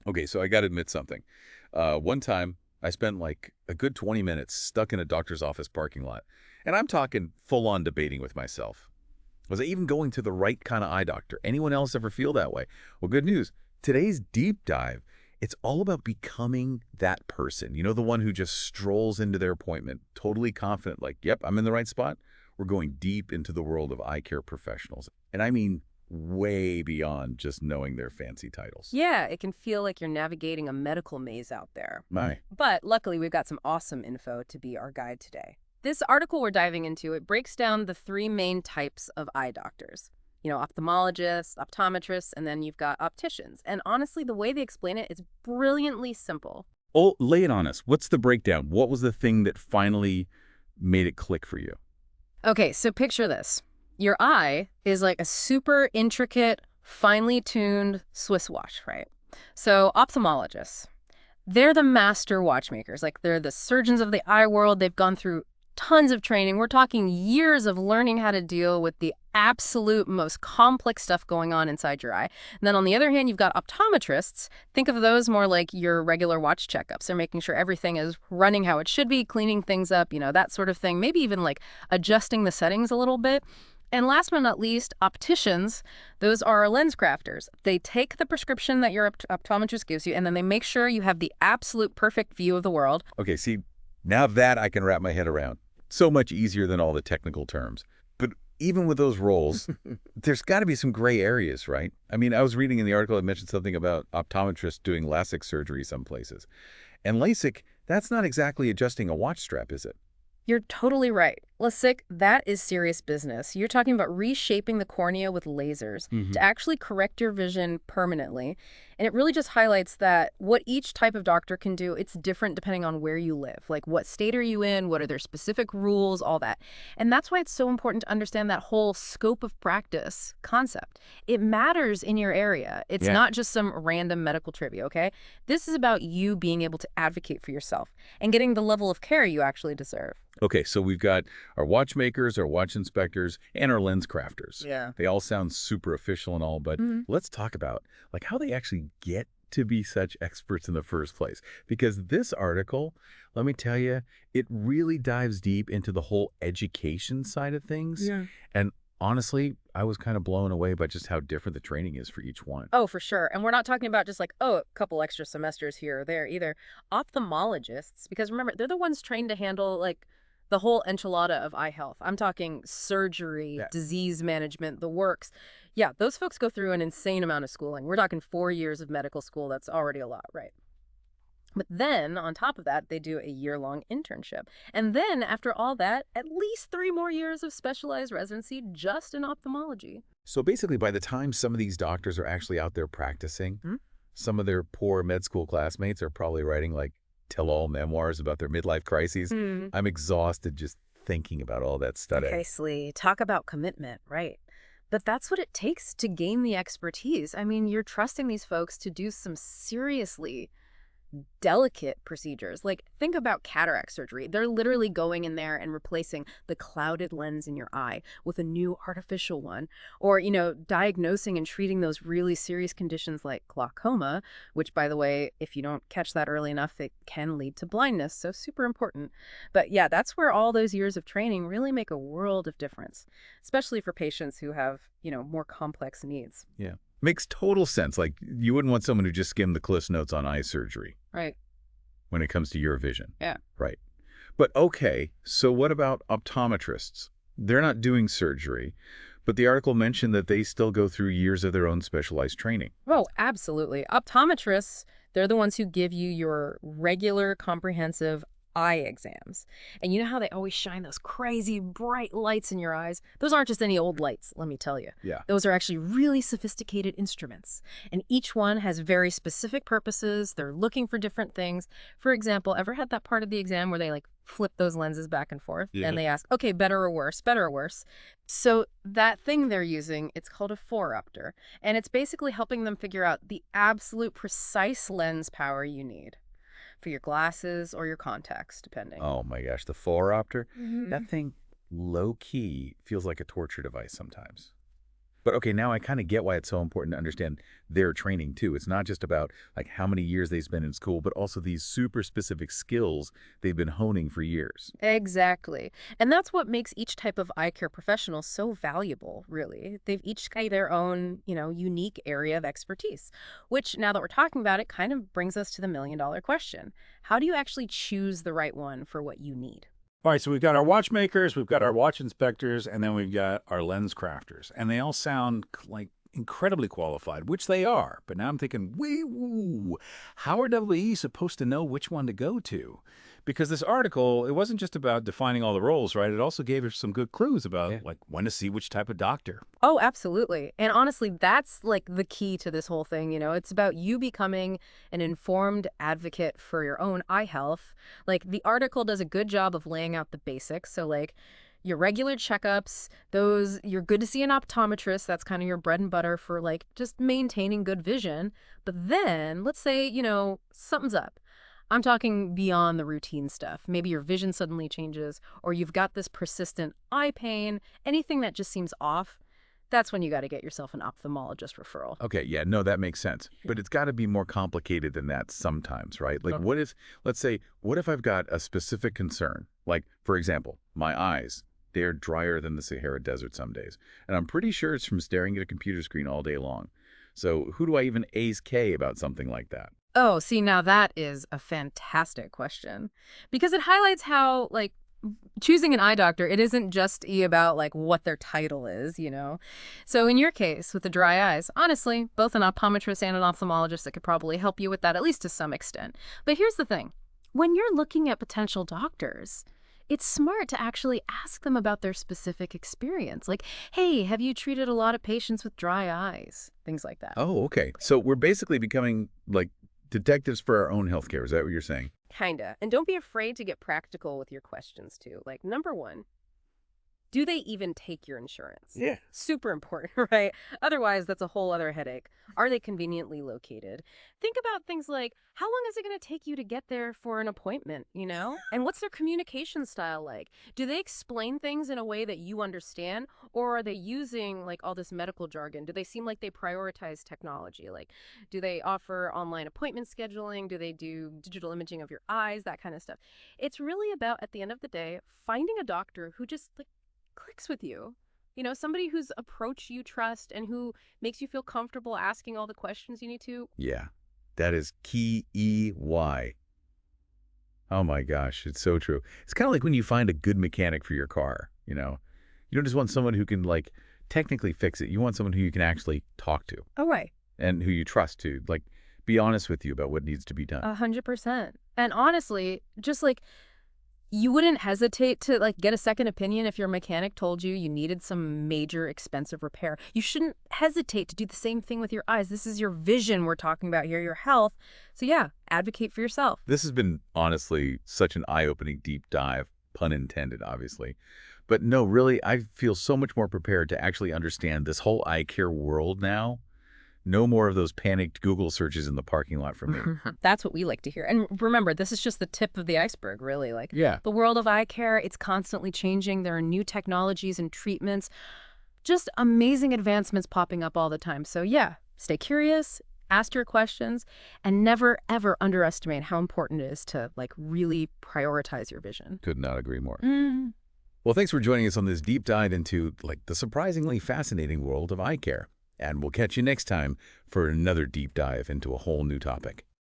Okay, so I got to admit something. One time, I spent like a good 20 minutes stuck in a doctor's office parking lot. And I'm talking full-on debating with myself. Was I even going to the right kind of eye doctor? Anyone else ever feel that way? Well, good news. Today's deep dive, it's all about becoming that person. You know, the one who just strolls into their appointment, totally confident, like, yep, I'm in the right spot. We're going deep into the world of eye care professionals. And I mean way beyond just knowing their fancy titles. Yeah, it can feel like you're navigating a medical maze out there. My. But luckily, we've got some awesome info to be our guide today. This article we're diving into, it breaks down the three main types of eye doctors. Ophthalmologists, optometrists, and then you've got opticians. And honestly, the way they explain it is brilliantly simple. Oh, lay it on us. What's the breakdown? What was the thing that finally made it click for you? Okay, so picture this. Your eye is like a super intricate, finely tuned Swiss watch, right? So ophthalmologists, they're the master watchmakers. Like they're the surgeons of the eye world. They've gone through tons of training. We're talking years of learning how to deal with the absolute most complex stuff going on inside your eye. And then on the other hand, you've got optometrists. Think of those more like your regular watch checkups. They're making sure everything is running how it should be, cleaning things up, that sort of thing. Maybe even like adjusting the settings a little bit. And last but not least, opticians, those are lens crafters. They take the prescription that your optometrist gives you, and then they make sure you have the absolute perfect view of the world. Okay, see, now that I can wrap my head around. So much easier than all the technical terms. But even with those roles, there's got to be some gray areas, right? I mean, I was reading in the article, it mentioned something about optometrists doing LASIK surgery some places. And LASIK, that's not exactly adjusting a watch strap, is it? You're totally right. LASIK, that is serious business. You're talking about reshaping the cornea with lasers to actually correct your vision permanently. And it really just highlights that what each type of doctor can do, it's different depending on where you live. Like what state are you in? What are their specific rules? All that. And that's why it's so important to understand that whole scope of practice concept. It matters in your area. It's Yeah. not just some random medical trivia, okay? This is about you being able to advocate for yourself and getting the level of care you actually deserve. Okay, so we've got our watchmakers, our watch inspectors, and our lens crafters. Yeah. They all sound super official and all, but let's talk about like how they actually get to be such experts in the first place. Because this article, let me tell you, it really dives deep into the whole education side of things. Yeah. And honestly, I was kind of blown away by just how different the training is for each one. Oh, for sure. And we're not talking about just like, oh, a couple extra semesters here or there either. Ophthalmologists, because remember, they're the ones trained to handle like the whole enchilada of eye health. I'm talking surgery, Yeah. disease management, the works. Yeah, those folks go through an insane amount of schooling. We're talking 4 years of medical school. That's already a lot, right? But then on top of that, they do a year-long internship. And then after all that, at least 3 more years of specialized residency just in ophthalmology. So basically, by the time some of these doctors are actually out there practicing, Hmm? some of their poor med school classmates are probably writing like tell-all memoirs about their midlife crises. I'm exhausted just thinking about all that study. Okay, Slee, talk about commitment, right? But that's what it takes to gain the expertise. I mean, you're trusting these folks to do some seriously delicate procedures. Like, think about cataract surgery. They're literally going in there and replacing the clouded lens in your eye with a new artificial one. Or, diagnosing and treating those really serious conditions like glaucoma, which, by the way, if you don't catch that early enough, it can lead to blindness. So super important. But yeah, that's where all those years of training really make a world of difference, especially for patients who have, more complex needs. Yeah. Makes total sense. Like, you wouldn't want someone who just skimmed the Cliff's Notes on eye surgery Right. when it comes to your vision. Yeah. Right. But okay, so what about optometrists? They're not doing surgery, but the article mentioned that they still go through years of their own specialized training. Oh, absolutely. Optometrists, they're the ones who give you your regular comprehensive eye exams. And you know how they always shine those crazy bright lights in your eyes? Those aren't just any old lights, let me tell you. Yeah. Those are actually really sophisticated instruments. And each one has very specific purposes. They're looking for different things. For example, ever had that part of the exam where they like flip those lenses back and forth and they ask, okay, better or worse, better or worse? So that thing they're using, it's called a phoropter. And it's basically helping them figure out the absolute precise lens power you need for your glasses or your contacts, depending. Oh my gosh, the phoropter? Mhm. That thing, low-key, feels like a torture device sometimes. But okay, now I kind of get why it's so important to understand their training too. It's not just about like how many years they spend in school, but also these super specific skills they've been honing for years. Exactly. And that's what makes each type of eye care professional so valuable, really. They've each got their own, unique area of expertise, which now that we're talking about it kind of brings us to the million-dollar question. How do you actually choose the right one for what you need? All right, so we've got our watchmakers, we've got our watch inspectors, and then we've got our lens crafters. And they all sound like incredibly qualified, which they are. But now I'm thinking, woo, how are WE supposed to know which one to go to? Because this article, it wasn't just about defining all the roles, right? It also gave us some good clues about like when to see which type of doctor. Oh, absolutely. And honestly, that's like the key to this whole thing. It's about you becoming an informed advocate for your own eye health. Like the article does a good job of laying out the basics. So like your regular checkups, those you're good to see an optometrist. That's kind of your bread and butter for like just maintaining good vision. But then let's say, something's up. I'm talking beyond the routine stuff. Maybe your vision suddenly changes, or you've got this persistent eye pain, anything that just seems off. That's when you got to get yourself an ophthalmologist referral. Okay, yeah, no, that makes sense. But it's got to be more complicated than that sometimes, right? Like let's say, what if I've got a specific concern? Like, for example, my eyes. They're drier than the Sahara Desert some days. And I'm pretty sure it's from staring at a computer screen all day long. So who do I even ace K about something like that? Oh, see, now that is a fantastic question because it highlights how, like, choosing an eye doctor, it isn't just about, like, what their title is. So in your case, with the dry eyes, honestly, both an optometrist and an ophthalmologist that could probably help you with that, at least to some extent. But here's the thing. When you're looking at potential doctors, it's smart to actually ask them about their specific experience. Like, hey, have you treated a lot of patients with dry eyes? Things like that. Oh, okay. So we're basically becoming like detectives for our own healthcare. Is that what you're saying? Kinda. And don't be afraid to get practical with your questions, too. Like, number one, do they even take your insurance? Yeah. Super important, right? Otherwise, that's a whole other headache. Are they conveniently located? Think about things like, how long is it going to take you to get there for an appointment? And what's their communication style like? Do they explain things in a way that you understand? Or are they using, like, all this medical jargon? Do they seem like they prioritize technology? Like, do they offer online appointment scheduling? Do they do digital imaging of your eyes? That kind of stuff. It's really about, at the end of the day, finding a doctor who just, like, clicks with you. Somebody whose approach you trust and who makes you feel comfortable asking all the questions you need to. Yeah, that is key EY. Oh my gosh, it's so true. It's kind of like when you find a good mechanic for your car, You don't just want someone who can like technically fix it. You want someone who you can actually talk to Oh, right. and who you trust to like be honest with you about what needs to be done. 100%. And honestly, just like you wouldn't hesitate to like get a second opinion if your mechanic told you needed some major expensive repair. You shouldn't hesitate to do the same thing with your eyes. This is your vision we're talking about here, your health. So yeah, advocate for yourself. This has been honestly such an eye-opening deep dive, pun intended, obviously. But no, really, I feel so much more prepared to actually understand this whole eye care world now. No more of those panicked Google searches in the parking lot for me. That's what we like to hear. And remember, this is just the tip of the iceberg, really. Like, Yeah. the world of eye care, it's constantly changing. There are new technologies and treatments, just amazing advancements popping up all the time. So yeah, stay curious, ask your questions, and never, ever underestimate how important it is to like really prioritize your vision. Could not agree more. Mm. Well, thanks for joining us on this deep dive into like the surprisingly fascinating world of eye care. And we'll catch you next time for another deep dive into a whole new topic.